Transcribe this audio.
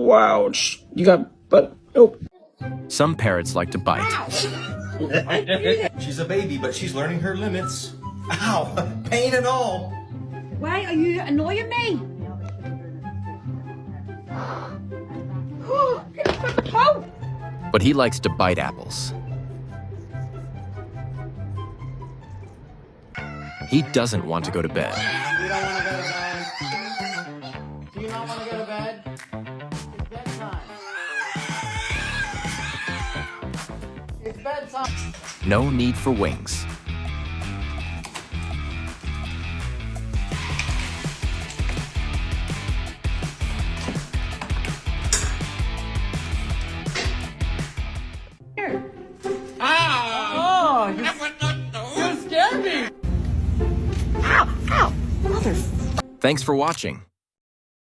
wow, you got, but nope. Some parrots like to bite. She's a baby, but she's learning her limits. Ow, pain and all. Why are you annoying me? But he likes to bite apples. He doesn't want to go to bed. You don't want to go to bed? Do you not want to go to bed? It's bedtime. It's bedtime. No need for wings. Oh, you scared me. Thanks for watching.